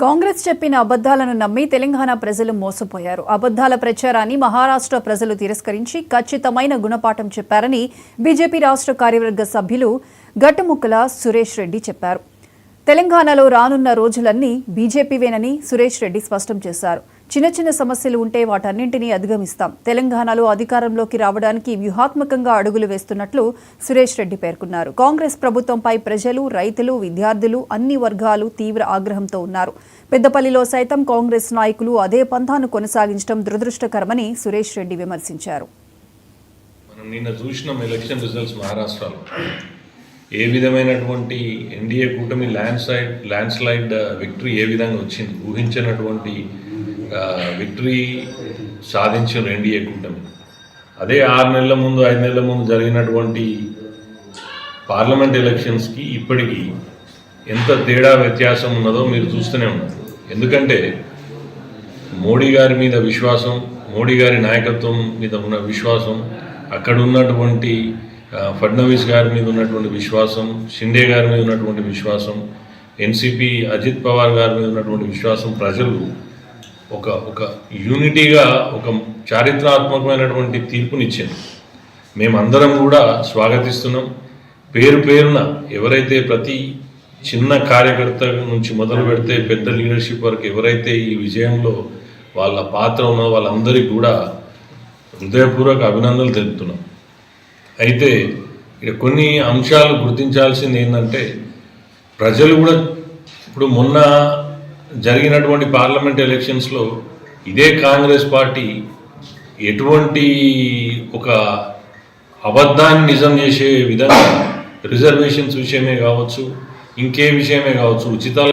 కాంగ్రెస్ చెప్పిన అబద్ధాలను నమ్మి తెలంగాణ ప్రజలు మోసపోయారు. అబద్ధాల ప్రచారాన్ని మహారాష్ట్ర ప్రజలు తిరస్కరించి ఖచ్చితమైన గుణపాఠం చెప్పారని బీజేపీ రాష్ట్ర కార్యవర్గ సభ్యులు గట్టుముక్కల సురేష్ రెడ్డి చెప్పారు. తెలంగాణలో రానున్న రోజులన్నీ బీజేపీవేనని సురేష్ రెడ్డి స్పష్టం చేశారు. చిన్న చిన్న సమస్యలు ఉంటే వాటన్నింటినీ అధిగమిస్తాం. తెలంగాణలో అధికారంలోకి రావడానికి వ్యూహాత్మకంగా అడుగులు వేస్తున్నట్లు సురేష్ రెడ్డి పేర్కొన్నారు. కాంగ్రెస్ ప్రభుత్వంపై ప్రజలు, రైతులు, విద్యార్థులు అన్ని వర్గాలు తీవ్ర ఆగ్రహంతో ఉన్నారు. పెద్దపల్లిలో సైతం కాంగ్రెస్ నాయకులు అదే పంథాను కొనసాగించడం దురదృష్టకరమని సురేష్ రెడ్డి విమర్శించారు. మనం నిన్న చూసినాం ఎలక్షన్ రిజల్ట్స్ మహారాష్ట్రలో ఏ విధమైనటువంటి ఎన్డీఏ కూటమి ల్యాండ్ స్లైడ్ విక్టరీ ఏ విధంగా వచ్చింది, ఊహించినటువంటి విక్టరీ సాధించిన ఎన్డీఏ కూటమి. అదే 6 నెలల ముందు 5 నెలల ముందు జరిగినటువంటి పార్లమెంట్ ఎలక్షన్స్కి ఇప్పటికీ ఎంత తేడా వ్యత్యాసం ఉన్నదో మీరు చూస్తూనే ఉన్నారు. ఎందుకంటే మోడీ గారి మీద విశ్వాసం, మోడీ గారి నాయకత్వం మీద ఉన్న విశ్వాసం, అక్కడ ఉన్నటువంటి ఫడ్నవీస్ గారి మీద ఉన్నటువంటి విశ్వాసం, షిండే గారి మీద ఉన్నటువంటి విశ్వాసం, ఎన్సీపీ అజిత్ పవార్ గారి మీద ఉన్నటువంటి విశ్వాసం, ప్రజలు ఒక యూనిటీగా ఒక చారిత్రాత్మకమైనటువంటి తీర్పునిచ్చింది. మేమందరం కూడా స్వాగతిస్తున్నాం. పేరున ఎవరైతే ప్రతి చిన్న కార్యకర్త నుంచి మొదలు పెడితే పెద్ద లీడర్షిప్ వరకు ఎవరైతే ఈ విజయంలో వాళ్ళ పాత్ర ఉన్నదో వాళ్ళందరికీ కూడా హృదయపూర్వక అభినందనలు తెలుపుతున్నాం. అయితే ఇక కొన్ని అంశాలు గుర్తించాల్సింది ఏంటంటే, ప్రజలు కూడా ఇప్పుడు మొన్న జరిగినటువంటి పార్లమెంట్ ఎలక్షన్స్లో ఇదే కాంగ్రెస్ పార్టీ ఎటువంటి ఒక అబద్ధాన్ని నిజం చేసే విధంగా రిజర్వేషన్స్ విషయమే కావచ్చు, ఇంకే విషయమే కావచ్చు, ఉచితాలు